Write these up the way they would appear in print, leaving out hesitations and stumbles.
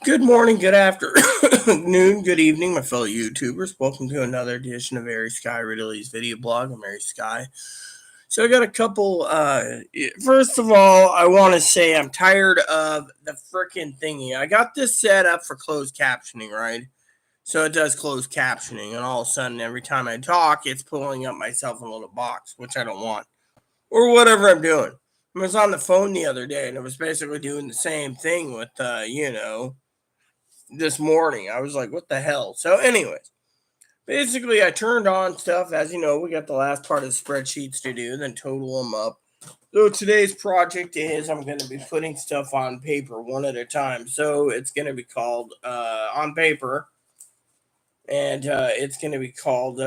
Good morning, good afternoon, good evening, my fellow YouTubers. Welcome to another edition of Airy Sky Ridley's video blog. I'm Airy Sky. So I got a couple. First of all, I want to say I'm tired of the freaking thingy. I got this set up for closed captioning, right? So it does closed captioning, and all of a sudden, every time I talk, it's pulling up myself in a little box, which I don't want, or whatever I'm doing. I was on the phone the other day, and it was basically doing the same thing with, this morning. I was like, what the hell? So, anyways, basically, I turned on stuff. As you know, we got the last part of the spreadsheets to do, then total them up. So, today's project is I'm going to be putting stuff on paper one at a time. So, it's going to be called on paper, and it's going to be called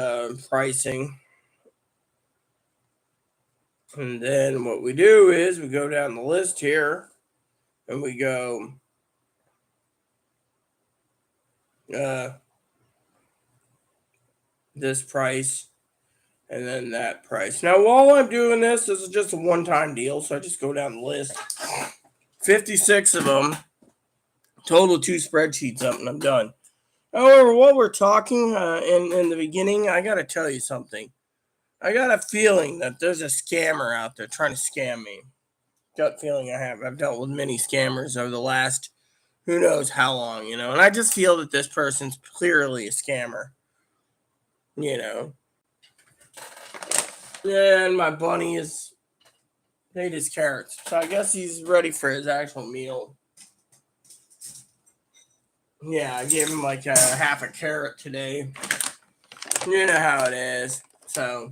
pricing. And then what we do is we go down the list here and we go this price and then that price. Now, while I'm doing this is just a one-time deal, so I just go down the list. 56 of them, total 2 spreadsheets up, and I'm done. However, while we're talking in the beginning, I got to tell you something. I got a feeling that there's a scammer out there trying to scam me. Gut feeling I have. I've dealt with many scammers over the last who knows how long, and I just feel that this person's clearly a scammer, And my bunny ate his carrots, so I guess he's ready for his actual meal. Yeah, I gave him like a half a carrot today. You know how it is. So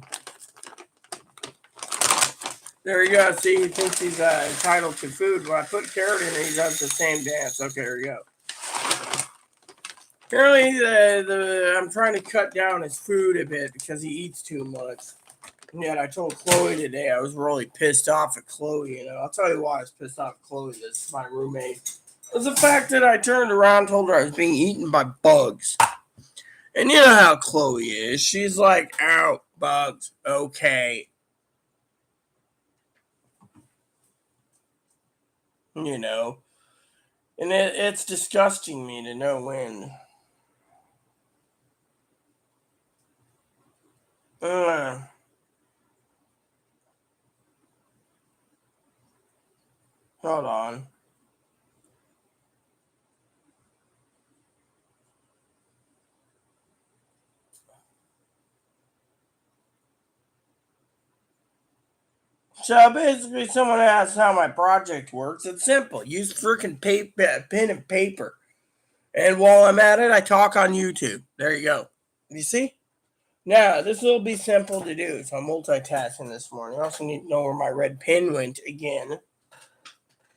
there you go. See, he thinks he's entitled to food. When I put carrot in it, he does the same dance. Okay, there you go. Apparently, I'm trying to cut down his food a bit because he eats too much. And yet I told Chloe today I was really pissed off at Chloe. I'll tell you why I was pissed off at Chloe. This is my roommate. It was the fact that I turned around and told her I was being eaten by bugs. And you know how Chloe is. She's like, ow, bugs, okay. And it's disgusting me to no end. Hold on. So basically, someone asked how my project works. It's simple. Use freaking pen and paper. And while I'm at it, I talk on YouTube. There you go. You see? Now, this will be simple to do. So I'm multitasking this morning. I also need to know where my red pen went again.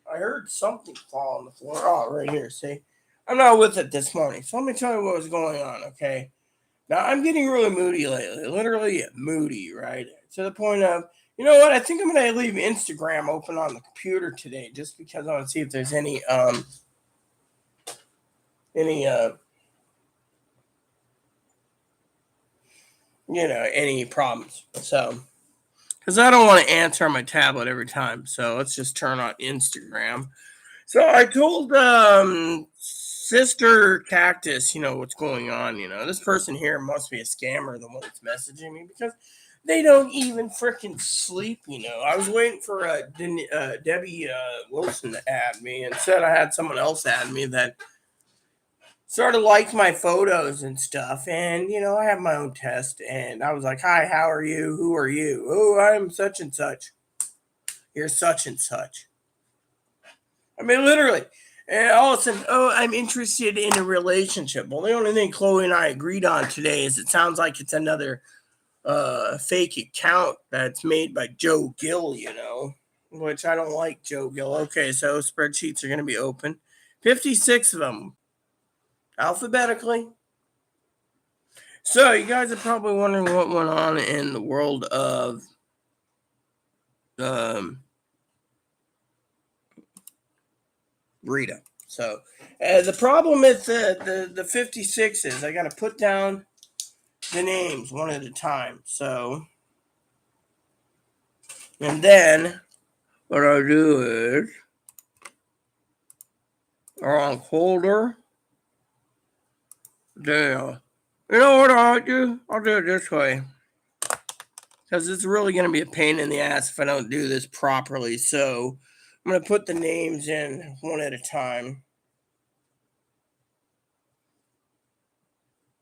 I heard something fall on the floor. Oh, right here. See? I'm not with it this morning. So let me tell you what was going on, okay? Now, I'm getting really moody lately. Literally moody, right? To the point of, you know what? I think I'm going to leave Instagram open on the computer today just because I want to see if there's any any problems. So, because I don't want to answer on my tablet every time. So let's just turn on Instagram. So I told Sister Cactus, what's going on. This person here must be a scammer, the one that's messaging me, because they don't even freaking sleep. I was waiting for Debbie Wilson to add me, and said I had someone else add me that sort of liked my photos and stuff. And, I have my own test. And I was like, hi, how are you? Who are you? Oh, I'm such and such. You're such and such. I mean, literally. And all of a sudden, oh, I'm interested in a relationship. Well, the only thing Chloe and I agreed on today is it sounds like it's another fake account that's made by Joe Gill, which I don't like Joe Gill. Okay, so spreadsheets are going to be open. 56 of them. Alphabetically. So, you guys are probably wondering what went on in the world of Rita. So, the problem with the 56 is I got to put down the names one at a time. So, and then what I'll do is, wrong folder. Yeah. You know what I'll do? I'll do it this way. Because it's really going to be a pain in the ass if I don't do this properly. So I'm going to put the names in one at a time.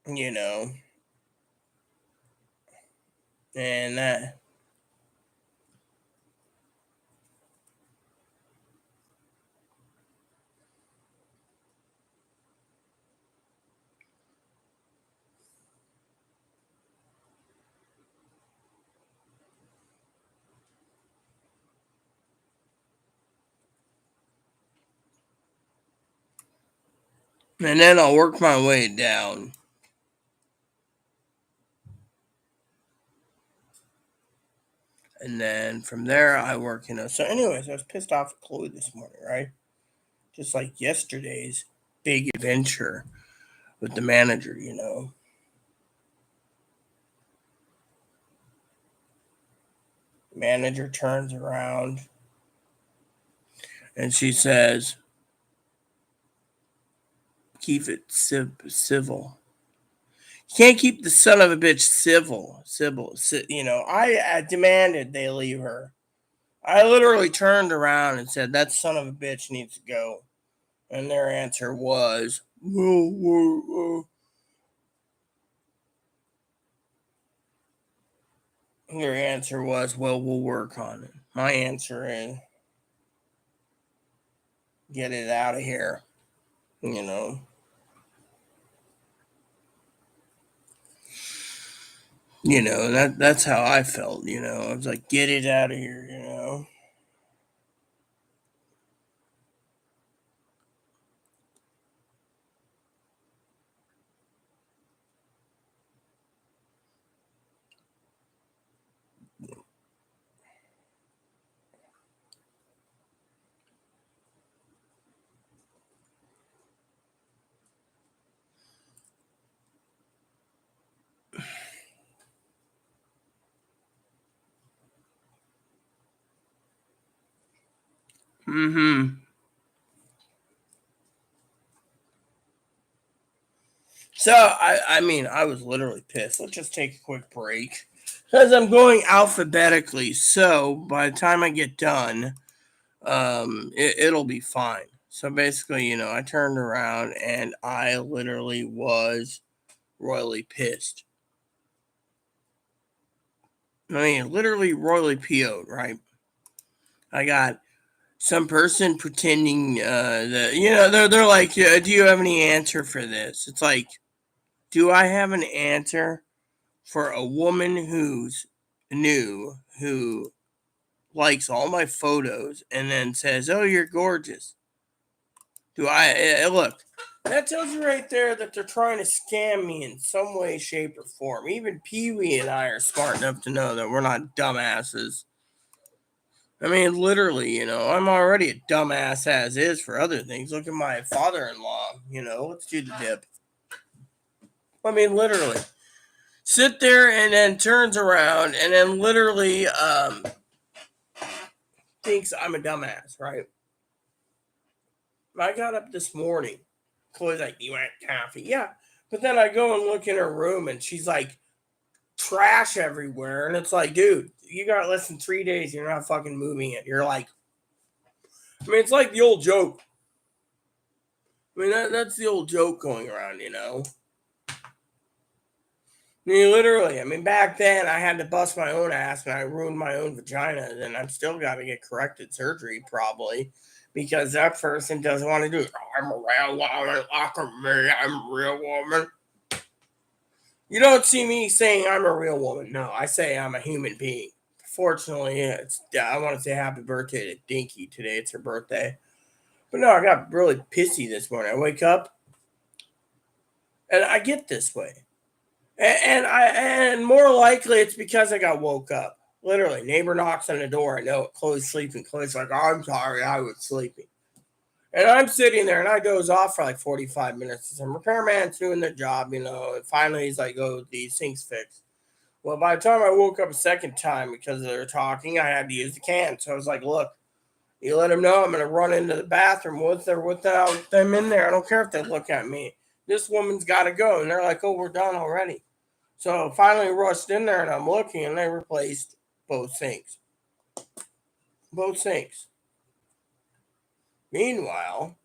You know. And that. And then I'll work my way down. And then from there, I work, So, anyways, I was pissed off at Chloe this morning, right? Just like yesterday's big adventure with the manager. Manager turns around and she says, keep it civil. You can't keep the son of a bitch civil. I demanded they leave her. I literally turned around and said, that son of a bitch needs to go. And their answer was, whoa. Their answer was, well, we'll work on it. My answer is, get it out of here. You know. That's how I felt. I was like, get it out of here. Mm-hmm. So I was literally pissed. Let's just take a quick break because I'm going alphabetically. So by the time I get done, it'll be fine. So basically, I turned around and I literally was royally pissed. I mean, literally royally PO'd, right? I got some person pretending that they're like, do you have any answer for this? It's like, do I have an answer for a woman who's new who likes all my photos and then says, "Oh, you're gorgeous"? Do I look? That tells you right there that they're trying to scam me in some way, shape, or form. Even Pee Wee and I are smart enough to know that we're not dumbasses. I mean, literally, I'm already a dumbass as is for other things. Look at my father-in-law. Let's do the dip. I mean, literally, sit there and then turns around and then literally thinks I'm a dumbass, right? I got up this morning. Chloe's like, "You want coffee?" Yeah. But then I go and look in her room and she's like trash everywhere. And it's like, dude, you got less than 3 days. You're not fucking moving it. You're like, I mean, it's like the old joke. I mean, that's the old joke going around. I mean, literally, back then I had to bust my own ass and I ruined my own vagina. And I'm still got to get corrected surgery probably because that person doesn't want to do it. Oh, I'm a real woman. Look at me. I'm a real woman. You don't see me saying I'm a real woman. No, I say I'm a human being. Fortunately, I want to say happy birthday to Dinky today. It's her birthday. But no, I got really pissy this morning. I wake up and I get this way. And more likely it's because I got woke up. Literally, neighbor knocks on the door. I know it. Chloe's sleeping. Chloe's like, "Oh, I'm sorry, I was sleeping." And I'm sitting there and I doze off for like 45 minutes. Some repairman's doing their job. And finally he's like, "Oh, these things fixed." Well, by the time I woke up a second time because they were talking, I had to use the can. So I was like, "Look, you let them know I'm going to run into the bathroom with or without them in there. I don't care if they look at me. this woman's got to go. And they're like, oh, we're done already. So finally rushed in there and I'm looking and they replaced both sinks. Both sinks. Meanwhile,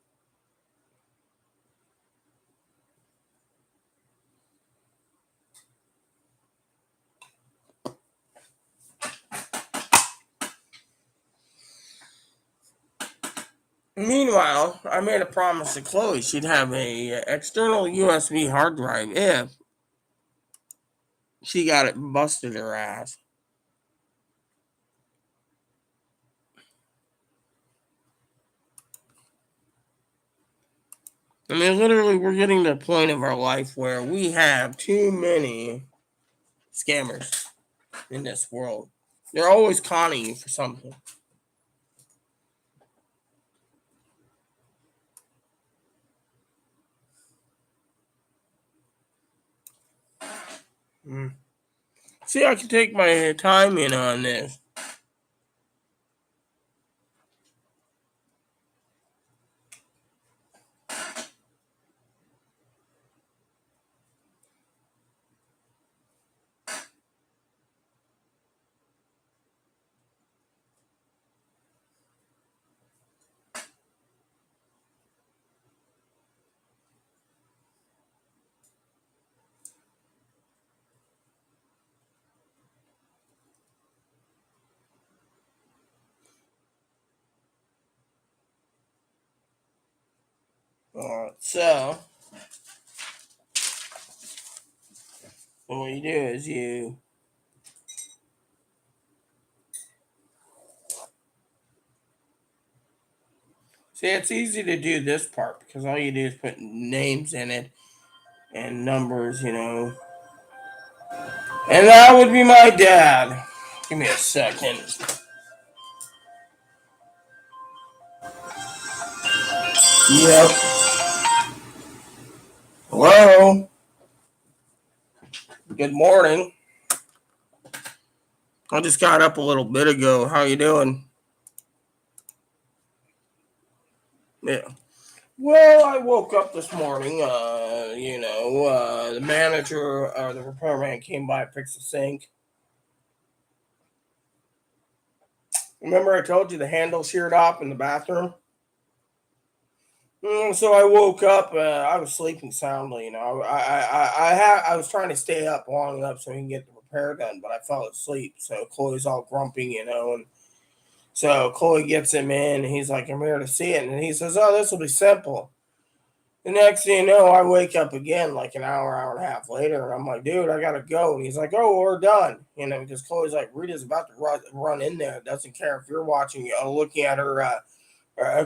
I made a promise to Chloe she'd have a external USB hard drive if she got it busted her ass. I mean, literally, we're getting to the point of our life where we have too many scammers in this world. They're always conning you for something. See, I can take my time in on this. So what you do is you see, it's easy to do this part because all you do is put names in it and numbers, And that would be my dad. Give me a second. Yep. Hello. Good morning. I just got up a little bit ago. How you doing? Yeah. Well, I woke up this morning. The manager or the repairman came by, fixed the sink. Remember, I told you the handle sheared off in the bathroom. So I woke up. I was sleeping soundly. I was trying to stay up long enough so we can get the repair done, but I fell asleep. So Chloe's all grumpy, and so Chloe gets him in. And he's like, "I'm here to see it," and he says, "Oh, this will be simple." The next thing you know, I wake up again like an hour and a half later, and I'm like, "Dude, I gotta go." And he's like, "Oh, we're done," because Chloe's like, "Rita's about to run in there. Doesn't care if you're watching, looking at her."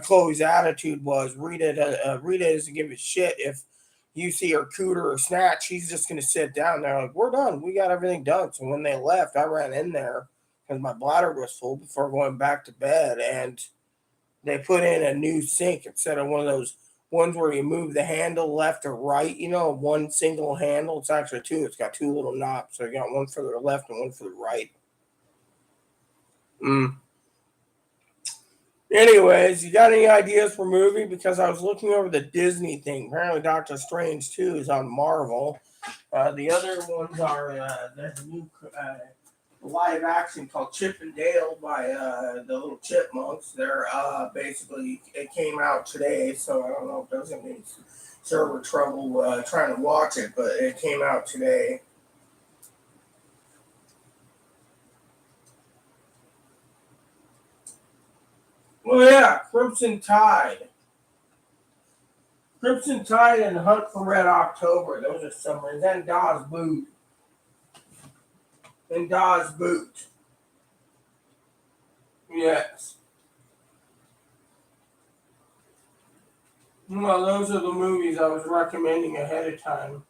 Chloe's attitude was Rita doesn't give a shit if you see her cooter or snatch. She's just gonna sit down there like, we're done. We got everything done. So when they left, I ran in there because my bladder was full before going back to bed, and they put in a new sink instead of one of those ones where you move the handle left or right. One single handle. It's actually two. It's got two little knobs. So you got one for the left and one for the right. Anyways, you got any ideas for movie? Because I was looking over the Disney thing. Apparently, Doctor Strange 2 is on Marvel. The other ones are there's a new live action called Chip and Dale by the little chipmunks. They're basically, it came out today, so I don't know if there's any server trouble trying to watch it, but it came out today. Well, yeah, Crimson Tide. Crimson Tide and Hunt for Red October. Those are some. And then Das Boot. And Das Boot. Yes. Well, those are the movies I was recommending ahead of time.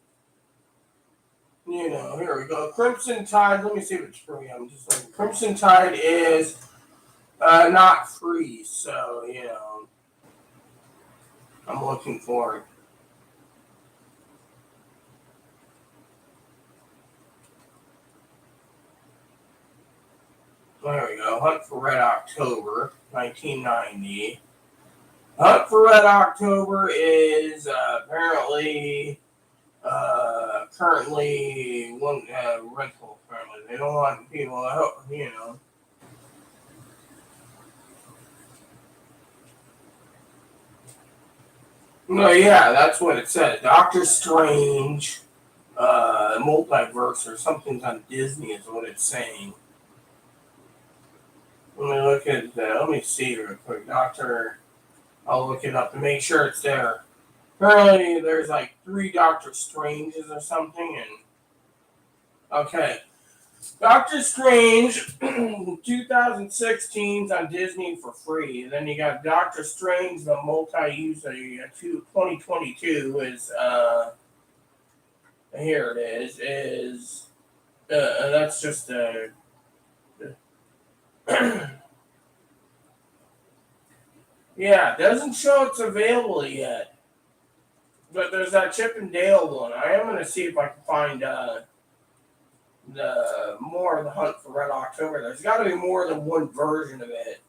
Here we go. Crimson Tide. Let me see if it's free. I'm just like Crimson Tide is not free, so I'm looking for it. There we go. Hunt for Red October, 1990. Hunt for Red October is apparently currently one rental. Currently, they don't want people to help. No, yeah, that's what it said. Doctor Strange, multiverse or something's on Disney is what it's saying. Let me look at that. Let me see real quick. I'll look it up to make sure it's there. Apparently, there's like three Doctor Stranges or something, and okay. Doctor Strange 2016's on Disney for free. Then you got Doctor Strange, the multi-user 2022 is here it is that's just yeah, it doesn't show it's available yet. But there's that Chip and Dale one. I am gonna see if I can find the more of the Hunt for Red October. There's got to be more than one version of it.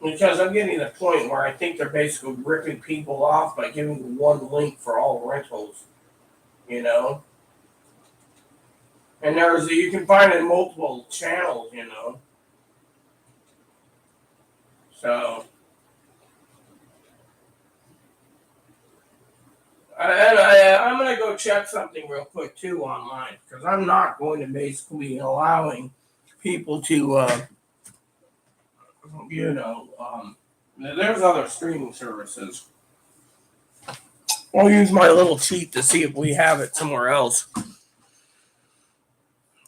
Because I'm getting to the point where I think they're basically ripping people off by giving one link for all rentals, you know? And you can find it in multiple channels. So, I'm going to go check something real quick too online because I'm not going to basically be allowing people to, there's other streaming services. I'll use my little cheat to see if we have it somewhere else.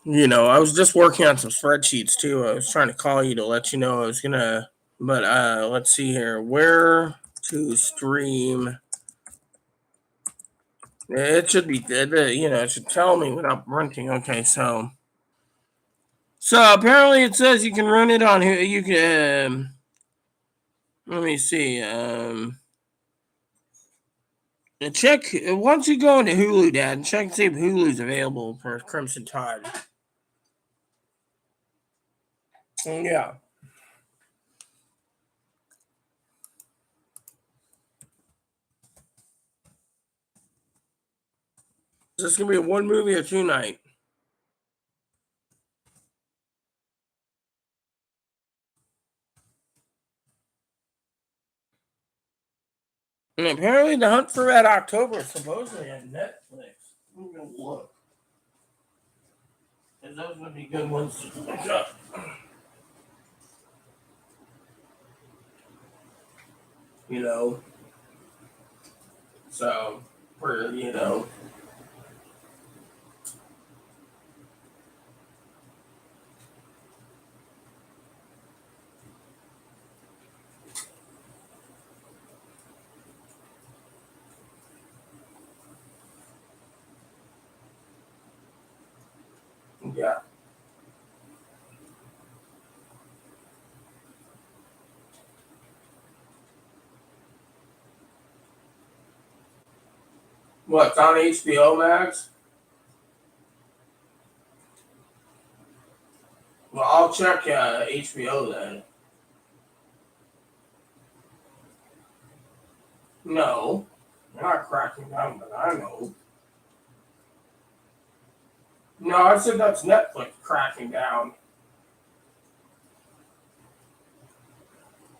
I was just working on some spreadsheets too. I was trying to call you to let you know I was gonna, but let's see here. Where to stream? It should be, it should tell me without renting. Okay, so apparently it says you can run it on here. You can. Let me see. Check once you go into Hulu, Dad, and check and see if Hulu's available for Crimson Tide. Yeah. Is this gonna be a one movie or two night? And apparently, The Hunt for Red October is supposedly on Netflix. I'm gonna look. Because those would be good ones to look up. You know? So, for. Yeah. What, it's on HBO Max? Well, I'll check HBO then. No. They're not cracking down, but I know. No, I said that's Netflix cracking down.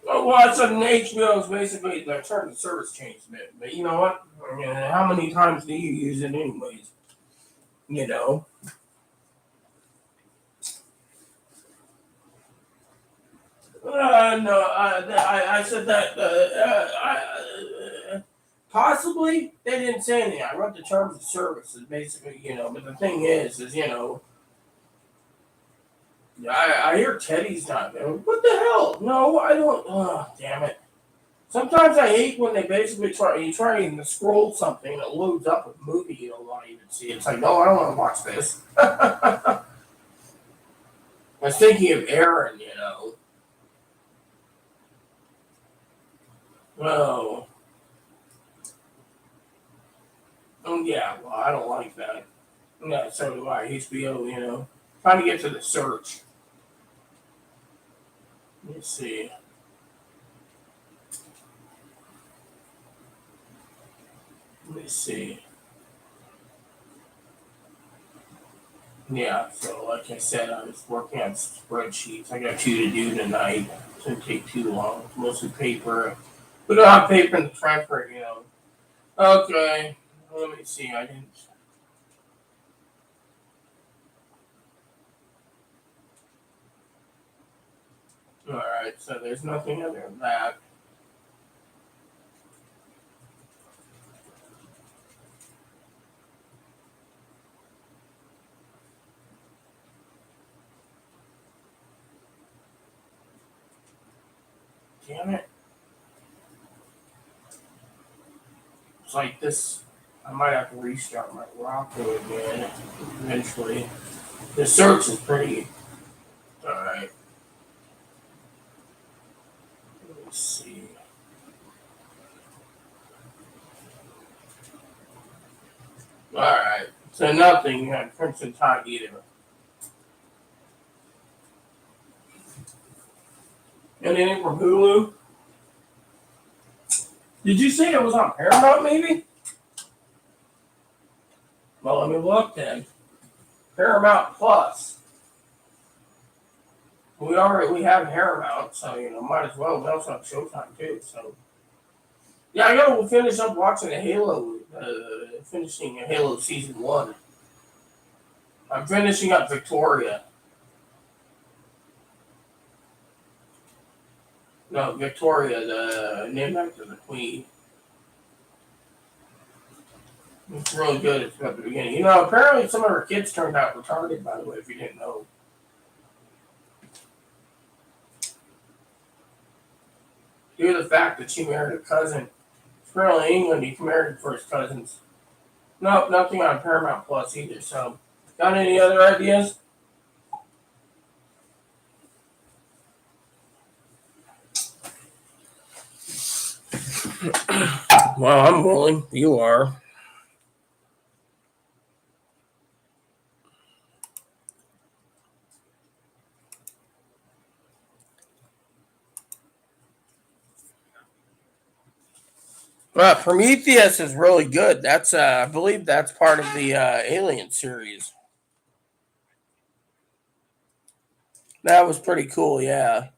Well, I said HBO is basically their terms of service changed a bit. But you know what? I mean, how many times do you use it anyways? You know? No, I said that possibly they didn't say anything. I read the terms of service, and basically. But the thing is, I hear Teddy's not there. What the hell? No, I don't. Oh, damn it. Sometimes I hate when they basically try and scroll something and it loads up a movie you don't want to even see. It's like, no, I don't want to watch this. I was thinking of Aaron. Oh, yeah. Well, I don't like that. Yeah, so do I. HBO. Trying to get to the search. Let me see. Let me see. Yeah, so like I said, I was working on spreadsheets. I got two to do tonight. It shouldn't take too long. It's mostly paper. We don't have paper in the Frankfurt, you know. Okay, let me see. I didn't. All right, so there's nothing other than that. Damn it! It's like this. I might have to restart my Roku again eventually. The search is pretty. All right. Let me see. All right. So nothing at Crimson Tide either. Anything from Hulu? Did you say it was on Paramount? Maybe. Well, let me look then. Paramount Plus. We have Paramount, so might as well. We also have Showtime too. So yeah, I gotta finish up watching the Halo. Finishing Halo season 1. I'm finishing up Victoria. No, Victoria, the name after the Queen. It's really good at the beginning. Apparently some of her kids turned out retarded, by the way, if you didn't know. Due to the fact that she married a cousin. Apparently in England, you can marry first cousins. No, nothing on Paramount Plus either. So, got any other ideas? Well, I'm willing. You are. Well, Prometheus is really good. That's, I believe, that's part of the Alien series. That was pretty cool. Yeah.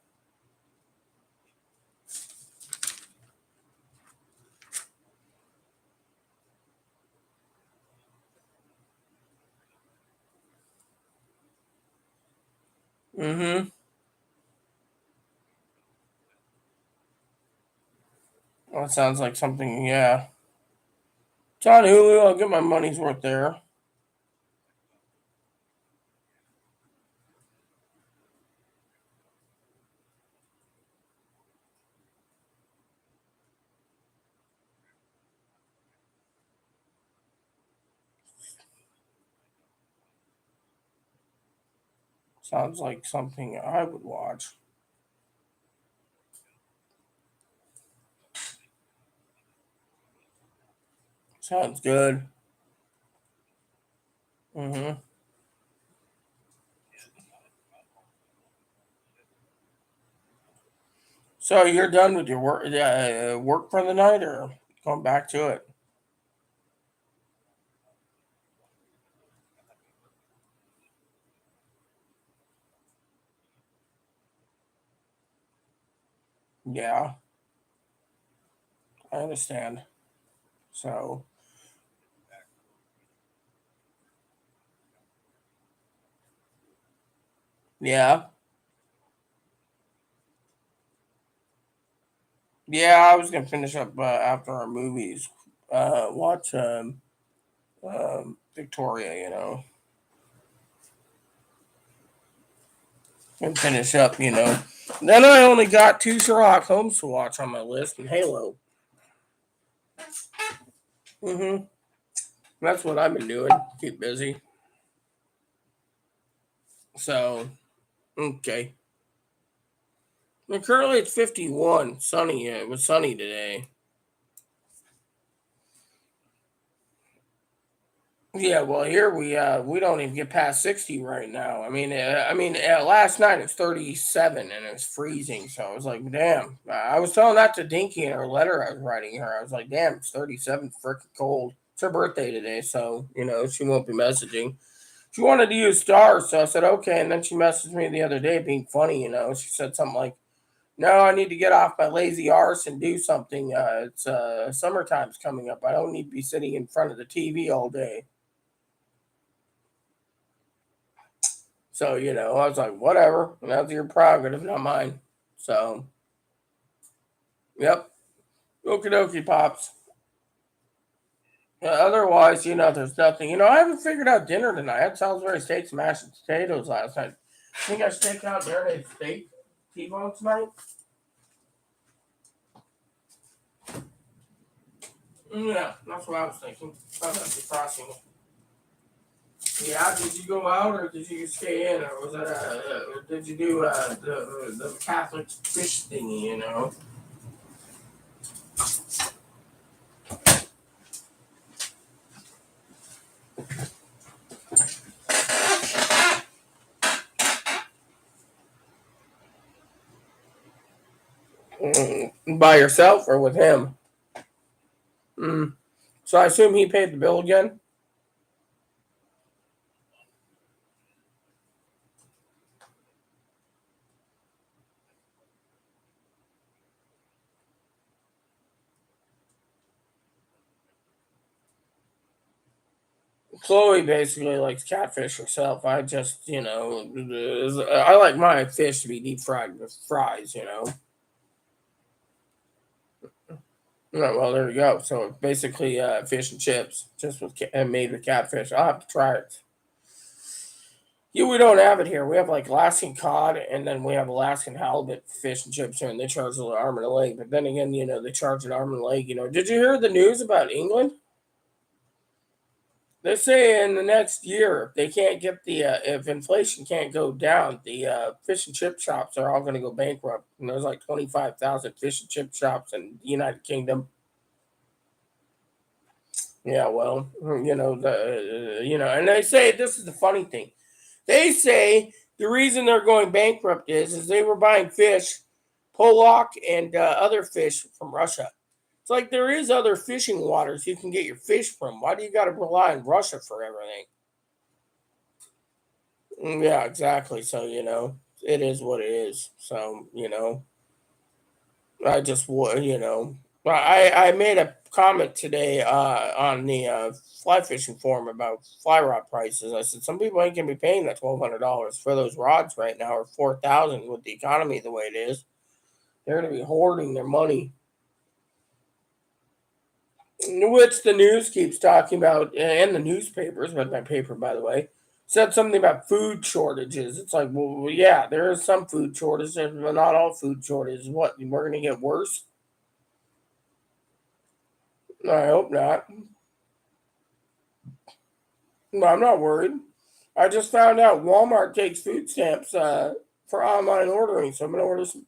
Mm-hmm. Well, that sounds like something. Yeah. It's on Hulu. I'll get my money's worth there. Sounds like something I would watch. Sounds good. Mm-hmm. So you're done with your work for the night, or going back to it? Yeah, I understand. So yeah, yeah. I was gonna finish up after our movies. Watch Victoria. And finish up. Then I only got two Sherlock Holmes to watch on my list and Halo. Mm-hmm. That's what I've been doing. Keep busy. So okay. Well, currently it's 51. Sunny. It was sunny today. Yeah, well, here we don't even get past 60 right now. Last night it's 37 and it's freezing. So I was like, damn. I was telling that to Dinky in her letter I was writing her. I was like, damn, it's 37, freaking cold. It's her birthday today, so she won't be messaging. She wanted to use stars, so I said okay. And then she messaged me the other day, being funny. She said something like, "No, I need to get off my lazy arse and do something. It's summertime's coming up. I don't need to be sitting in front of the TV all day." So, I was like, whatever. That's your prerogative, not mine. So, yep. Okie dokie, Pops. Otherwise, there's nothing. I haven't figured out dinner tonight. I had Salisbury steaks and mashed potatoes last night. Think I should take out marinated steak T-bone tonight? Yeah, that's what I was thinking. I was actually crossing. Yeah, did you go out or did you stay in, or was that or did you do the Catholic fish thingy? By yourself or with him? Mm. So I assume he paid the bill again. Chloe basically likes catfish herself. I just, I like my fish to be deep fried with fries. Yeah, well, there you go. So basically, fish and chips, just and made with catfish. I'll have to try it. Yeah, we don't have it here. We have like Alaskan cod, and then we have Alaskan halibut fish and chips here, and they charge an arm and a leg. But then again, they charge an arm and a leg. Did you hear the news about England? They say in the next year, if they can't get if inflation can't go down, the fish and chip shops are all going to go bankrupt. And there's like 25,000 fish and chip shops in the United Kingdom. Yeah, well, and they say this is the funny thing. They say the reason they're going bankrupt is they were buying fish, pollock and other fish from Russia. It's like there is other fishing waters you can get your fish from. Why do you got to rely on Russia for everything? Yeah, exactly. So, it is what it is. So, I just would, I made a comment today on the fly fishing forum about fly rod prices. I said some people ain't gonna be paying that $1,200 for those rods right now, or 4,000 with the economy the way it is. They're gonna be hoarding their money, which the news keeps talking about, and the newspapers. Read my paper, by the way, said something about food shortages. It's like, well, yeah, there is some food shortages, but not all food shortages. What, we're gonna get worse? I hope not. No, I'm not worried. I just found out Walmart takes food stamps for online ordering, so I'm gonna order some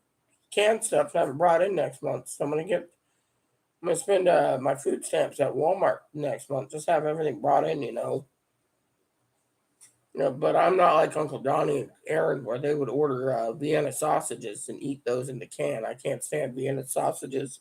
canned stuff and have it brought in next month. So I'm gonna spend my food stamps at Walmart next month. Just have everything brought in. But I'm not like Uncle Donnie and Aaron, where they would order Vienna sausages and eat those in the can. I can't stand Vienna sausages.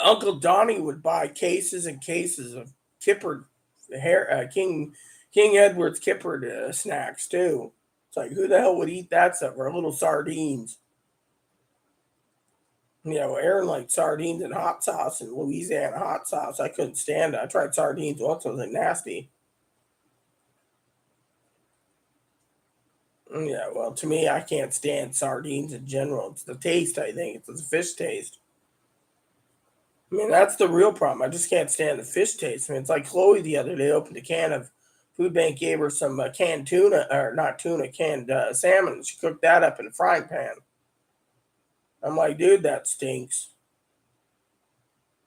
Uncle Donnie would buy cases and cases of Kipper King Edward's Kipper snacks too. It's like who the hell would eat that stuff or little sardines? Aaron liked sardines and hot sauce and Louisiana hot sauce. I couldn't stand it. I tried sardines once. I was like nasty. Yeah, well, to me, I can't stand sardines in general. It's the taste. I think it's the fish taste. I mean, that's the real problem. I just can't stand the fish taste. I mean, it's like Chloe the other day opened a can of Food Bank, gave her some canned tuna, or not tuna, canned salmon. She cooked that up in a frying pan. I'm like, dude, that stinks.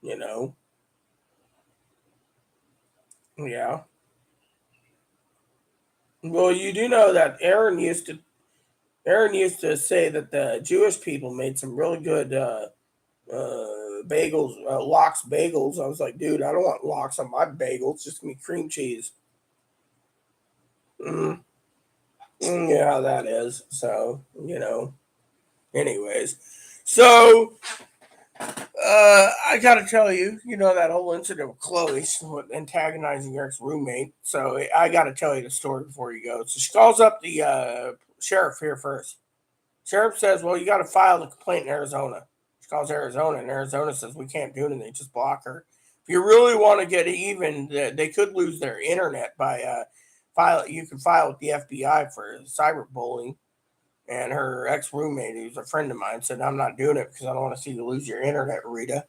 You know? Yeah. Well, you do know that Aaron used to say that the Jewish people made some really good bagels, Lox bagels. I was like, dude, I don't want lox on my bagels. Just give me cream cheese. Mm, yeah, how that is. So, anyways. So, I gotta tell you, that whole incident with Chloe antagonizing her ex roommate. So, I gotta tell you the story before you go. So, she calls up the sheriff here first. Sheriff says, well, you got to file the complaint in Arizona. She calls Arizona, and Arizona says, we can't do anything. Just block her. If you really want to get even, they could lose their internet by file. You can file with the FBI for cyberbullying. And her ex roommate, who's a friend of mine, said, I'm not doing it because I don't want to see you lose your internet, Rita.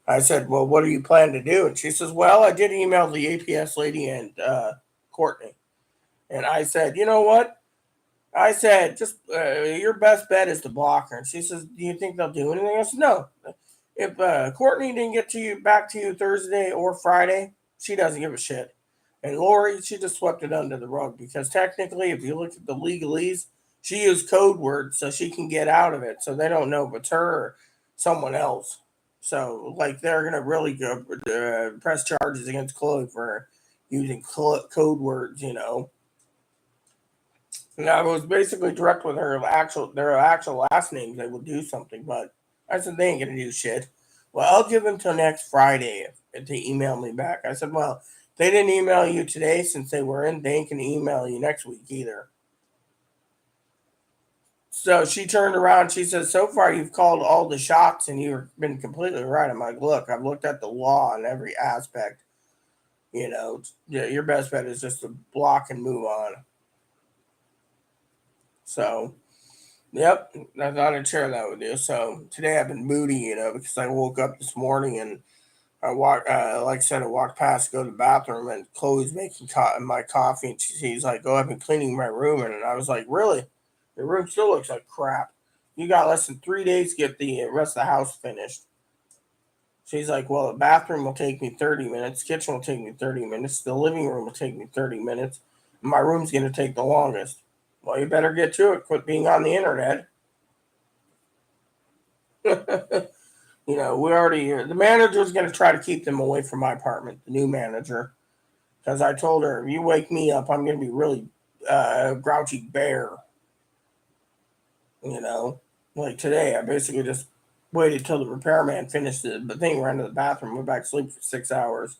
I said, well, what do you plan to do? And she says, well, I did email the APS lady and Courtney. And I said, you know what? I said, just your best bet is to block her. And she says, do you think they'll do anything? I said, no. If Courtney didn't get to you back to you Thursday or Friday, she doesn't give a shit. And Lori, she just swept it under the rug because technically, if you look at the legalese, she used code words so she can get out of it. So they don't know if it's her or someone else. So, like, they're going to really go press charges against Chloe for using code words. And I was basically direct with their actual last names. They will do something, but I said they ain't gonna do shit. Well, I'll give them till next Friday if they email me back. I said, well, they didn't email you today since they were in. They ain't gonna email you next week either. So she turned around. She says, so far you've called all the shots and you've been completely right. I'm like, look, I've looked at the law in every aspect. Your best bet is just to block and move on. So yep, I thought I'd share that with you. So today I've been moody, because I woke up this morning and I walked, like I said, I walked past, go to the bathroom, and Chloe's making my coffee, and she's like, "Oh, I've been cleaning my room," and I was like, "Really? Your room still looks like crap. You got less than 3 days to get the rest of the house finished." She's like, "Well, the bathroom will take me 30 minutes, kitchen will take me 30 minutes, the living room will take me 30 minutes, and my room's gonna take the longest." Well, you better get to it. Quit being on the internet. The manager's going to try to keep them away from my apartment, the new manager, because I told her, if you wake me up, I'm going to be really grouchy bear. Like today, I basically just waited till the repairman finished the thing, ran to the bathroom, went back to sleep for 6 hours.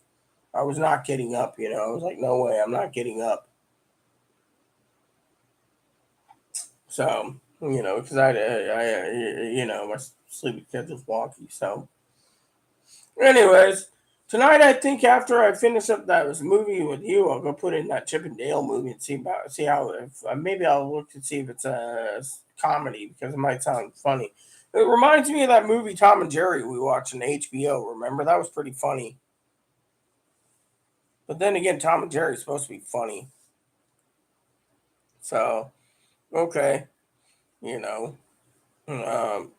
I was not getting up, I was like, no way, I'm not getting up. So, because my sleeping schedule's wonky. So, anyways, tonight I think after I finish up that movie with you, I'll go put in that Chip and Dale movie and see how if maybe I'll look to see if it's a comedy because it might sound funny. It reminds me of that movie Tom and Jerry we watched on HBO. Remember that was pretty funny. But then again, Tom and Jerry is supposed to be funny. So okay, you know. Um,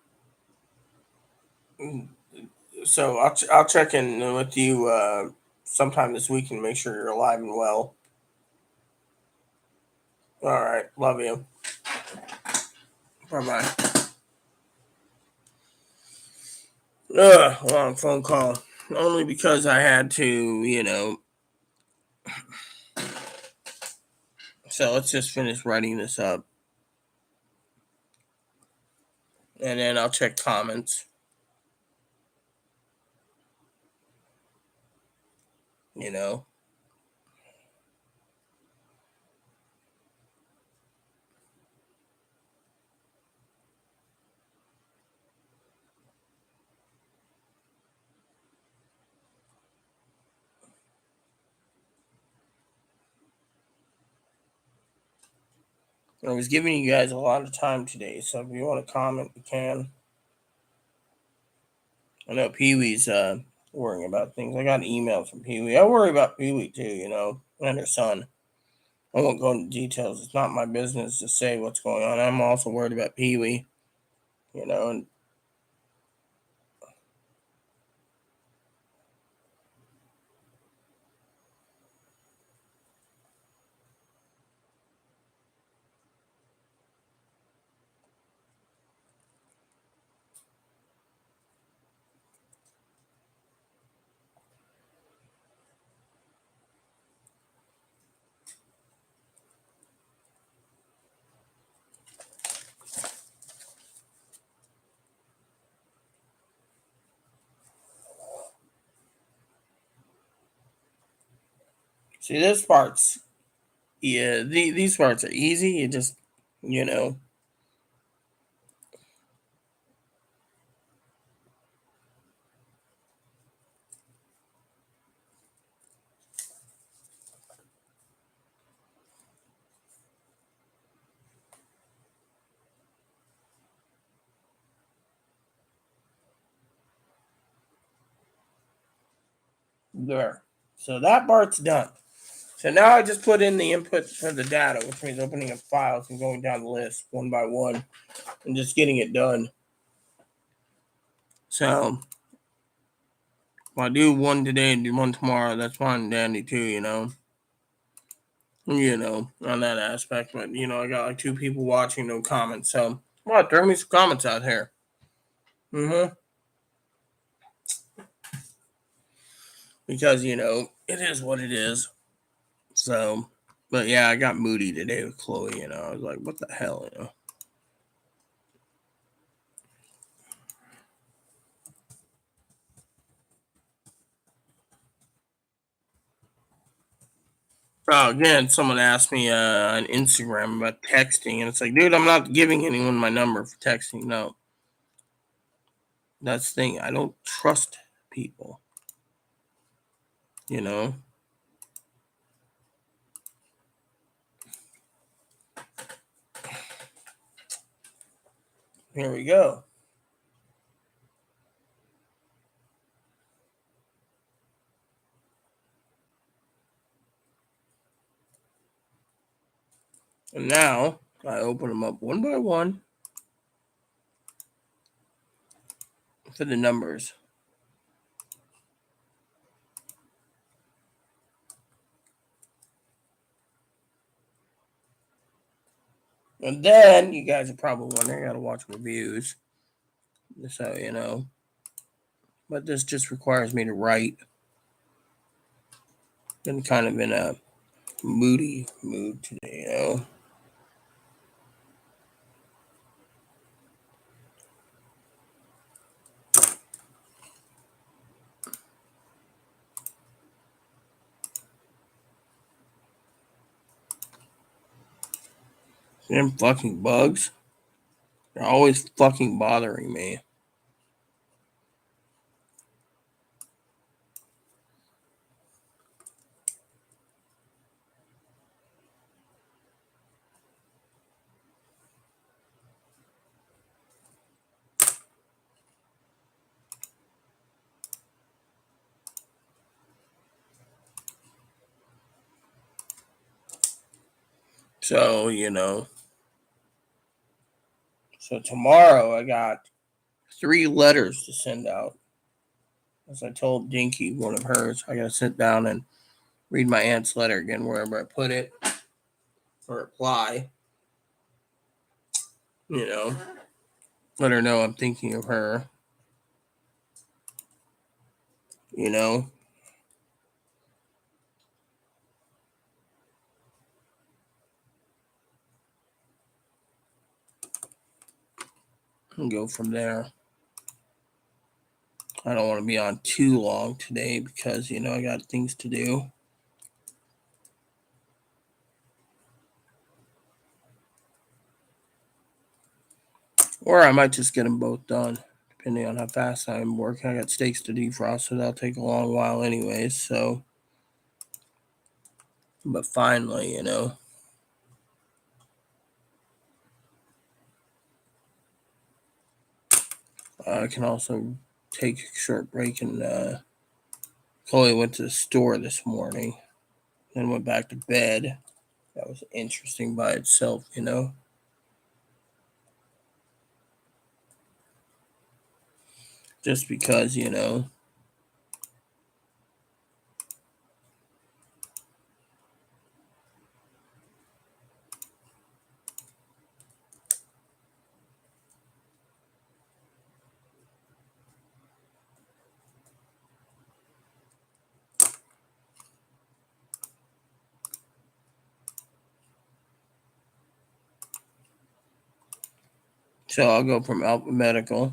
so I'll check in with you sometime this week and make sure you're alive and well. All right, love you. Bye bye. Long phone call. Only because I had to. So let's just finish writing this up. And then I'll check comments. You know. I was giving you guys a lot of time today, so if you want to comment, you can. I know Pee Wee's worrying about things. I got emails from Pee Wee. I worry about Pee Wee too, and her son. I won't go into details. It's not my business to say what's going on. I'm also worried about Pee Wee, and See, this part's, yeah, these parts are easy. You just, you know, there. So that part's done. So now I just put in the input for the data, which means opening up files and going down the list one by one and just getting it done. So if I do one today and do one tomorrow, that's fine and dandy too, you know. On that aspect. But I got like two people watching, no comments. So come on, throw me some comments out here. Because it is what it is. So, but yeah, I got moody today with Chloe. I was like, what the hell. Oh, again, someone asked me on Instagram about texting, and it's like, dude, I'm not giving anyone my number for texting. No, that's the thing. I don't trust people. You know. Here we go. And now I open them up one by one for the numbers. And then you guys are probably wondering, I gotta watch reviews. So, But this just requires me to write. Been kind of in a moody mood today. Them fucking bugs. They're always fucking bothering me. So, So tomorrow I got 3 letters to send out. As I told Dinky, one of hers, I gotta sit down and read my aunt's letter again, wherever I put it, for reply. You know, Let her know I'm thinking of her. You know, and go from there. I don't want to be on too long today because, I got things to do. Or I might just get them both done, depending on how fast I'm working. I got steaks to defrost, so that'll take a long while anyways. So, but finally, I can also take a short break. And Chloe went to the store this morning, then went back to bed. That was interesting by itself. Just because. So I'll go from alphabetical.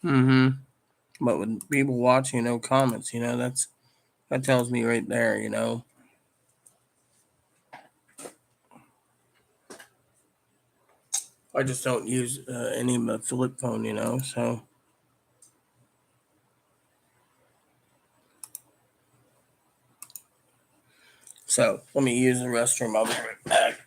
Mm-hmm. But with people watching, no comments, that tells me right there, I just don't use any of my flip phone, so let me use the restroom. I'll be right back.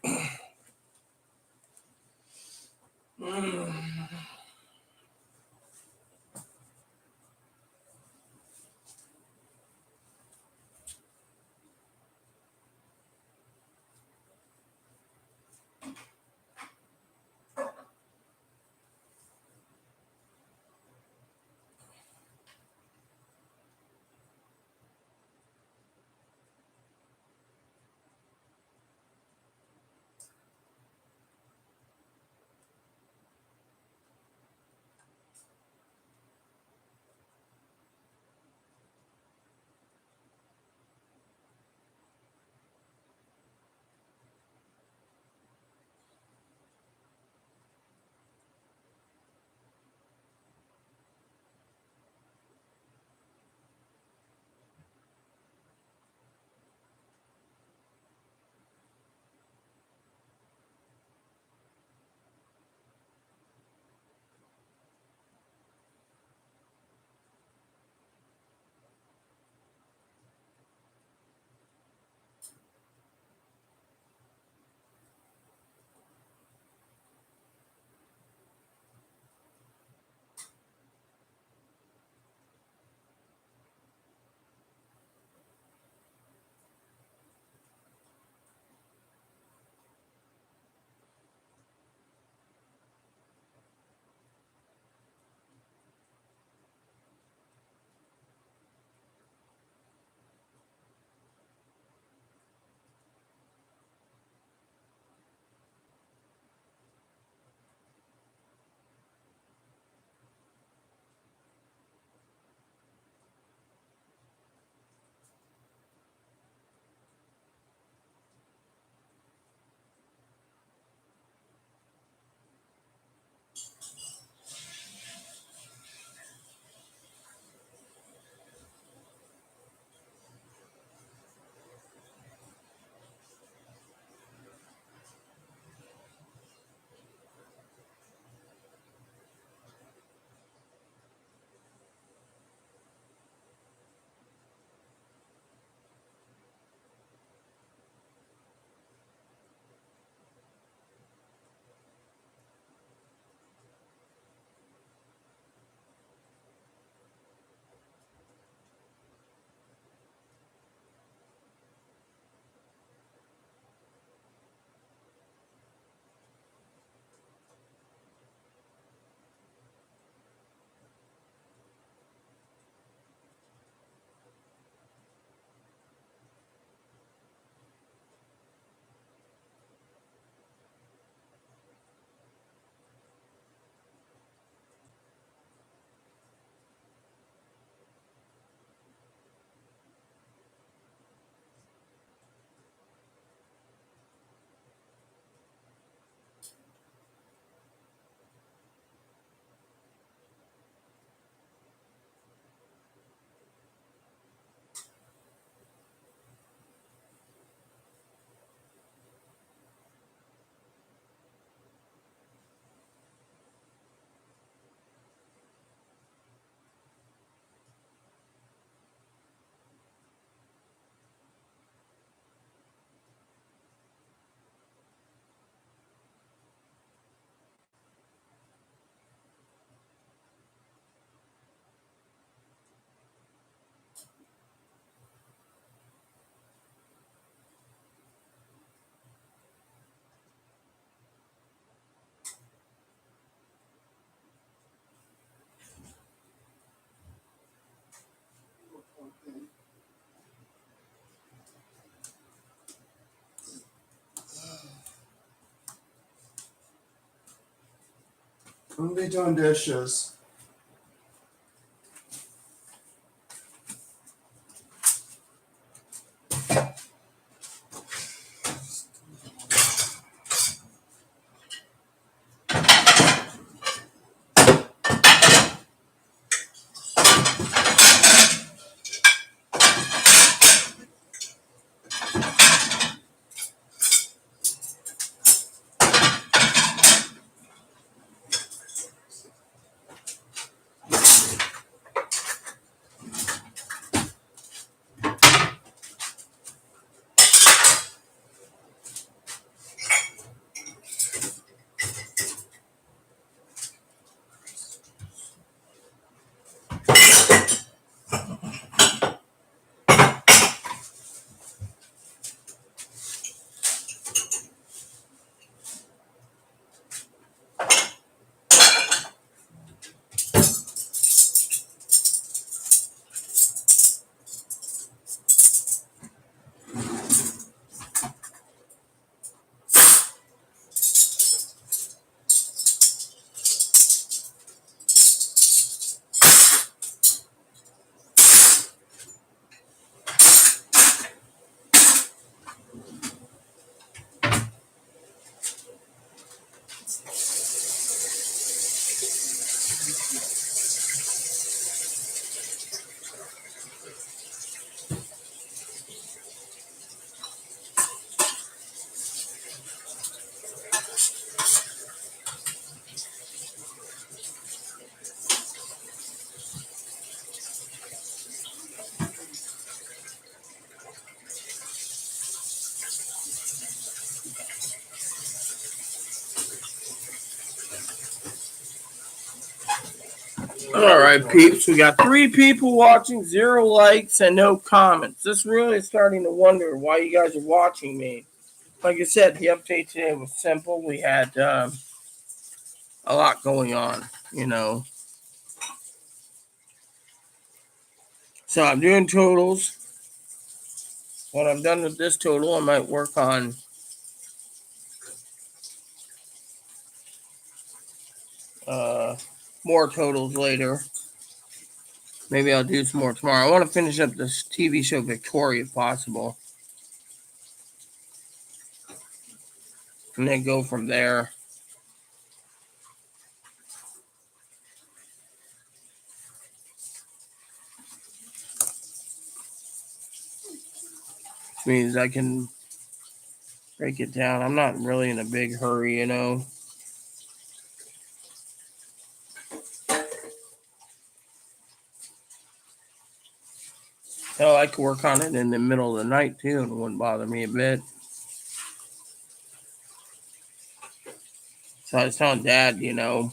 I'm gonna be doing dishes. All right, peeps. We got 3 people watching, 0 likes, and no comments. This really is starting to wonder why you guys are watching me. Like I said, the update today was simple. We had a lot going on, you know. So I'm doing totals. When I'm done with this total, I might work on more totals later. Maybe I'll do some more tomorrow. I want to finish up this TV show Victoria if possible. And then go from there. Which means I can break it down. I'm not really in a big hurry, you know. Hell, I could work on it in the middle of the night too, and it wouldn't bother me a bit. So I was telling Dad, you know,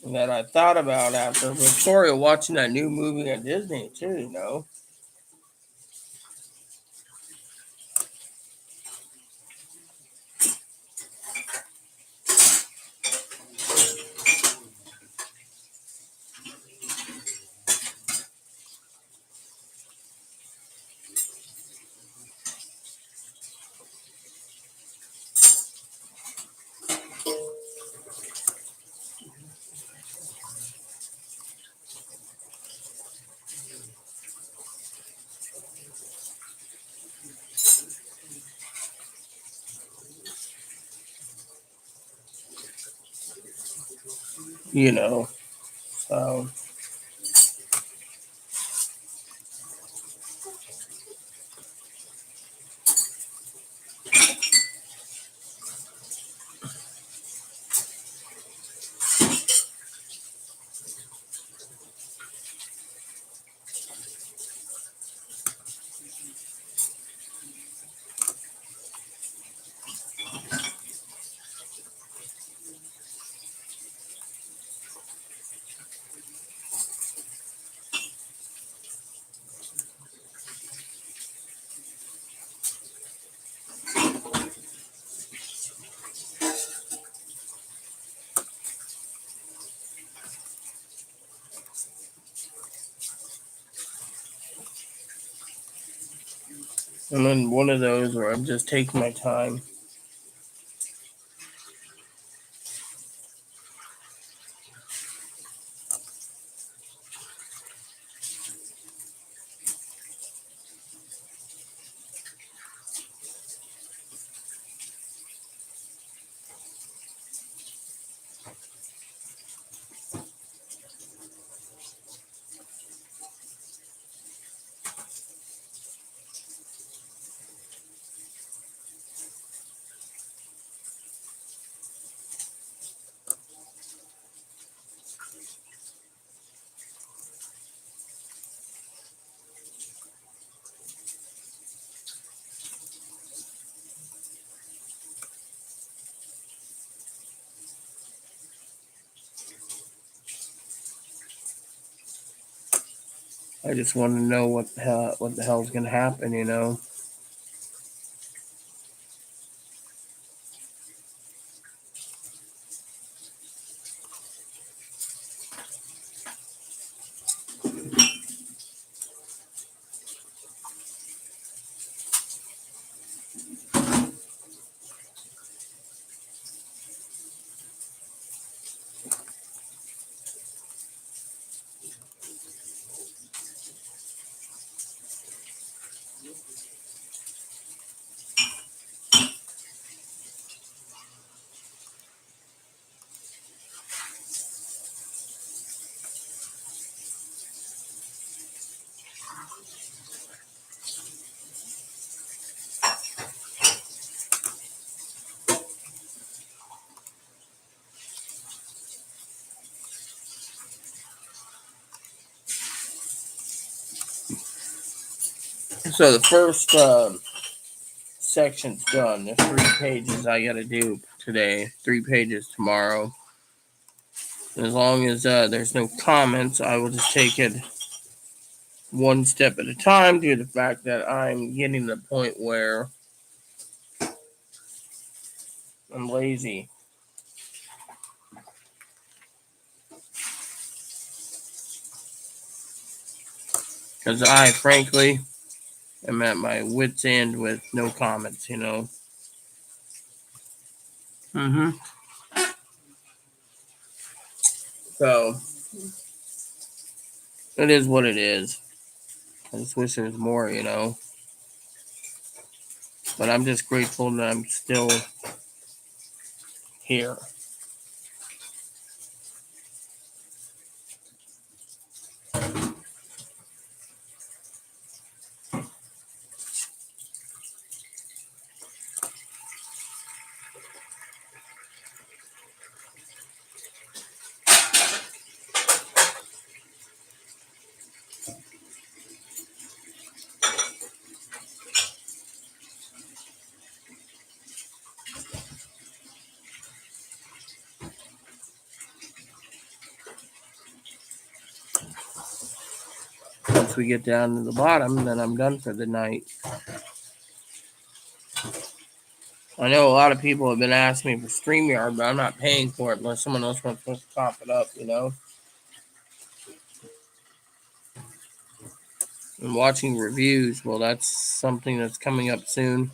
that I thought about after Victoria watching that new movie at Disney too, you know. You know, so and then one of those where I'm just taking my time. I just want to know what the hell's gonna happen, you know. So the first section's done. There's 3 pages I gotta do today, 3 pages tomorrow. As long as there's no comments, I will just take it one step at a time due to the fact that I'm getting to the point where I'm lazy. Because I, frankly, am at my wit's end with no comments, you know. So, it is what it is. I just wish there was more, you know. But I'm just grateful that I'm still here. Once we get down to the bottom, then I'm done for the night. I know a lot of people have been asking me for StreamYard, but I'm not paying for it unless someone else wants to top it up, you know. And watching reviews, well, that's something that's coming up soon.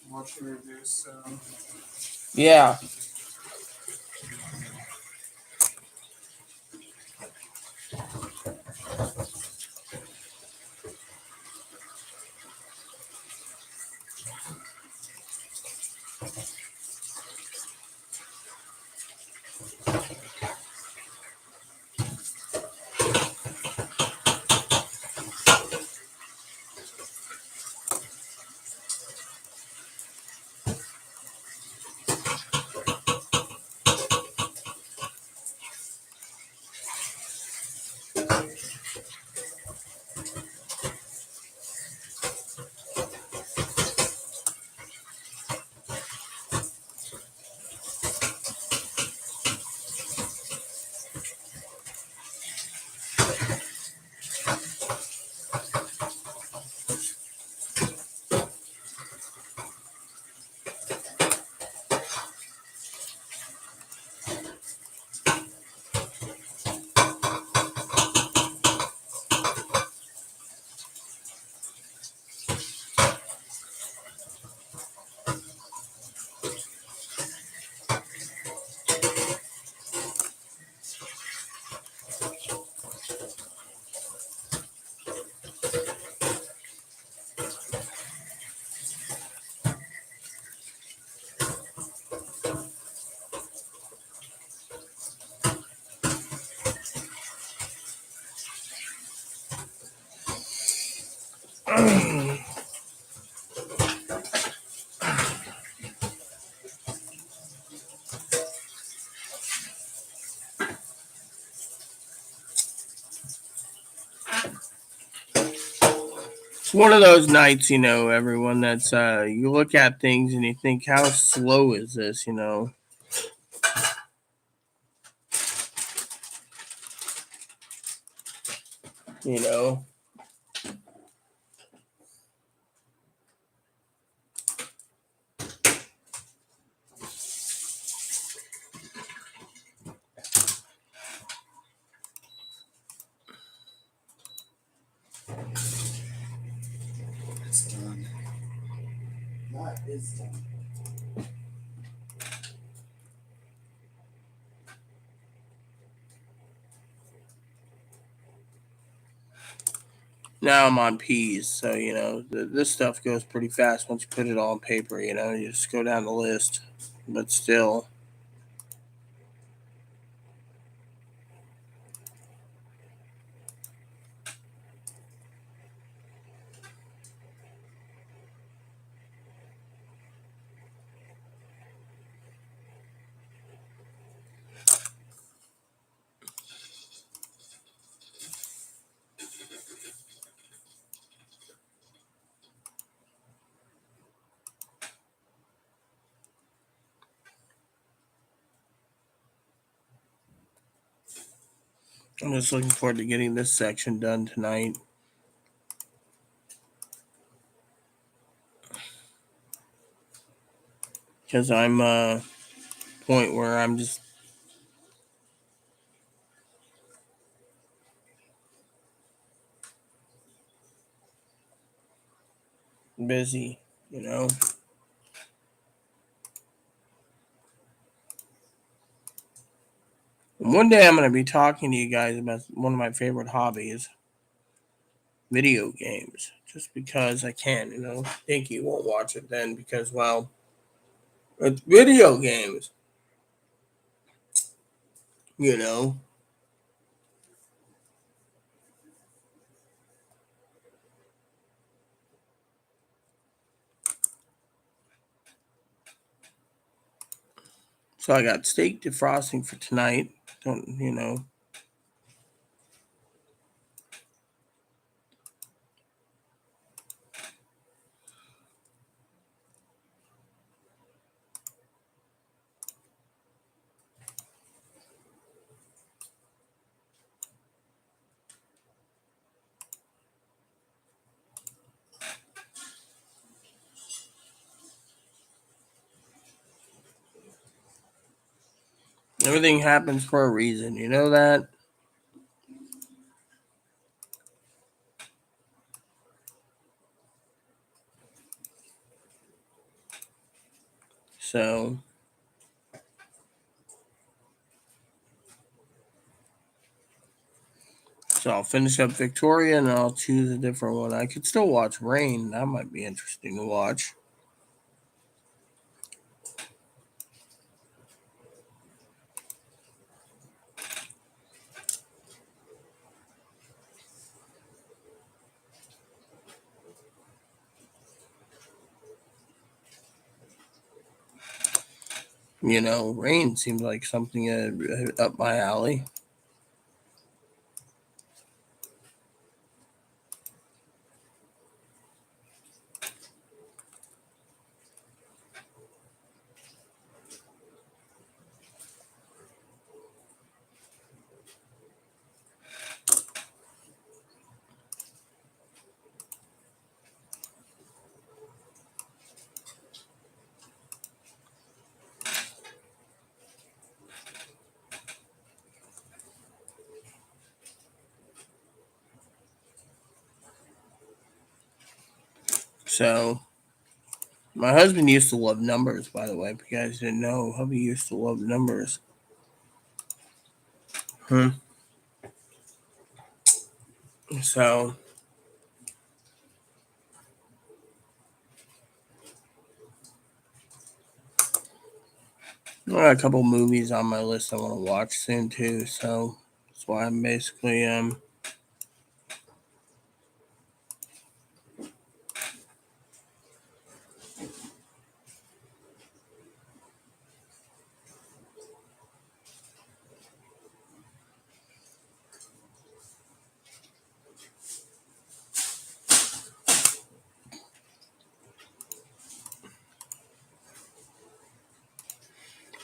Watch reviews soon. Yeah. It's one of those nights, you know, everyone, that's you look at things and you think, how slow is this, you know? You know? It's done. That is done. Now I'm on peas, so, you know, this stuff goes pretty fast once you put it all on paper, you know? You just go down the list. But still. I'm just looking forward to getting this section done tonight. Because I'm point where I'm just busy, you know. And one day I'm going to be talking to you guys about one of my favorite hobbies, video games. Just because I can, you know. Think you won't watch it then because, well, it's video games, you know. So I got steak defrosting for tonight. Don't, you know. Everything happens for a reason, you know that? So I'll finish up Victoria and I'll choose a different one. I could still watch Rain. That might be interesting to watch. You know, Rain seems like something up my alley. So my husband used to love numbers, by the way. If you guys didn't know, hubby used to love numbers. Hmm. So I got a couple movies on my list I want to watch soon too. So that's why I'm basically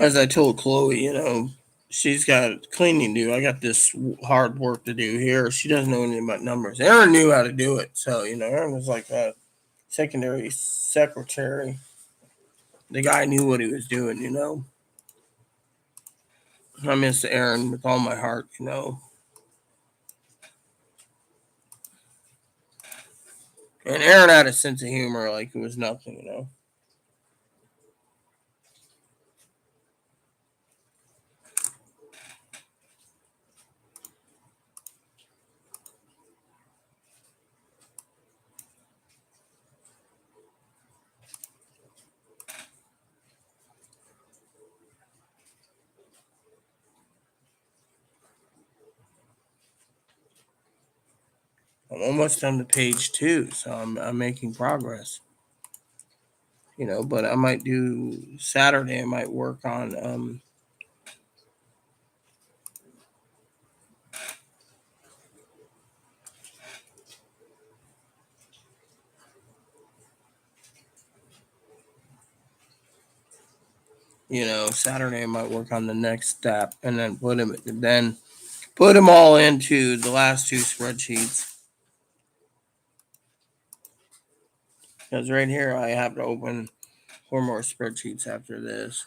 as I told Chloe, you know, she's got cleaning to do. I got this hard work to do here. She doesn't know anything about numbers. Aaron knew how to do it, so you know, Aaron was like a secondary secretary. The guy knew what he was doing, you know. I miss Aaron with all my heart, you know. And Aaron had a sense of humor like it was nothing, you know. I'm almost done to page 2, so I'm making progress. You know, but I might do Saturday. I might work on you know, Saturday I might work on the next step and then put him then put them all into the last two spreadsheets. Because right here I have to open 4 more spreadsheets after this.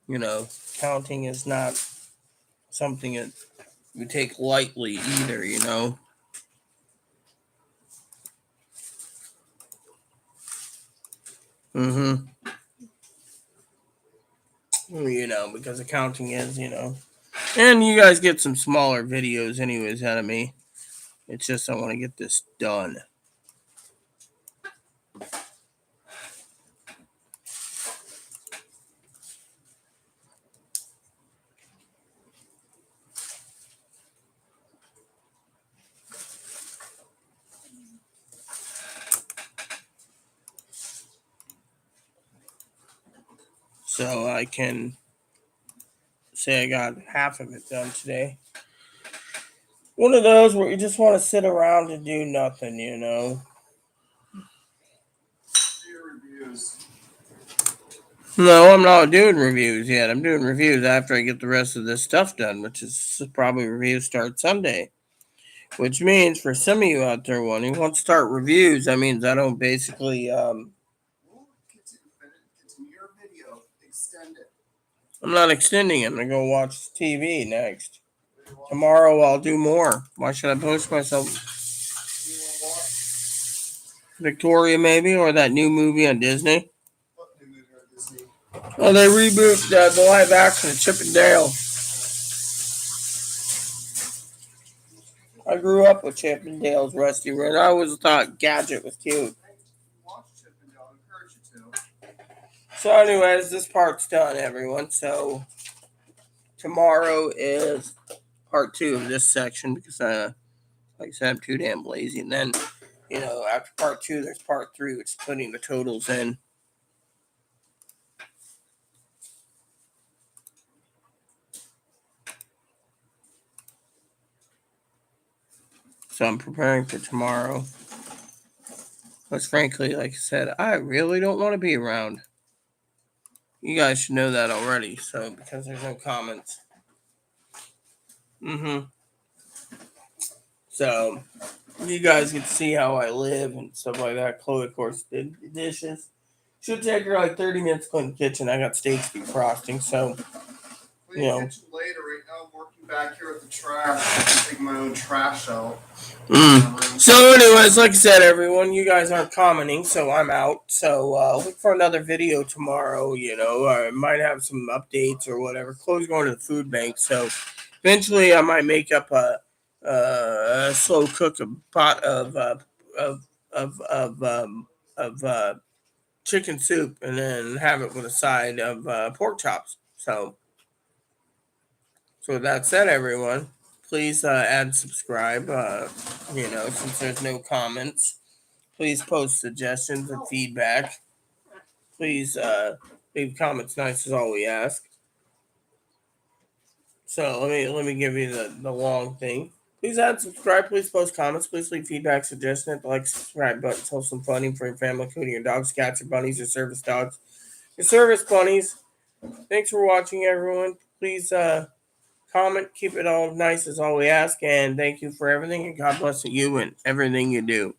You know, counting is not something that you take lightly either, you know. You know, because accounting is, you know. And you guys get some smaller videos anyways out of me. It's just I want to get this done. So I can say I got half of it done today. One of those where you just want to sit around and do nothing, you know. Reviews. No, I'm not doing reviews yet. I'm doing reviews after I get the rest of this stuff done, which is probably reviews start Sunday. Which means for some of you out there wanting to start reviews, that means I don't basically Continue your video. Extend it. I'm not extending it. I'm gonna go watch TV next. Tomorrow I'll do more. Why should I post myself? Victoria maybe, or that new movie on Disney. What new movie on Disney? Oh, they reboot the live action of Chip and Dale. I grew up with Chip and Dale's Rusty Red. I always thought Gadget was cute. Watch Chip and Dale. I encourage you to. So, anyways, this part's done, everyone. So, tomorrow is part 2 of this section because, like I said, I'm too damn lazy. And then, you know, after part 2, there's part 3, which is putting the totals in. So I'm preparing for tomorrow. Because frankly, like I said, I really don't want to be around. You guys should know that already. So because there's no comments. So you guys get to see how I live and stuff like that. Chloe, of course, did the dishes. Should take her like 30 minutes to clean the kitchen. I got steaks to be frosting, so You know. Later, right now I'm working back here with the trash. I'm taking my own trash out. So, anyways, like I said, everyone, you guys aren't commenting, so I'm out. So, look for another video tomorrow. You know, I might have some updates or whatever. Chloe's going to the food bank, so eventually I might make up a slow cook a pot of chicken soup and then have it with a side of pork chops. So with that said, everyone, please add and subscribe. You know, since there's no comments, please post suggestions and feedback. Please leave comments. Nice is all we ask. So let me give you the long thing. Please add, subscribe, please post comments, please leave feedback, suggestions, like, subscribe button, tell some funny for your family, including your dogs, cats, your bunnies, your service dogs, your service bunnies. Thanks for watching, everyone. Please comment, keep it all nice as all we ask, and thank you for everything, and God bless you and everything you do.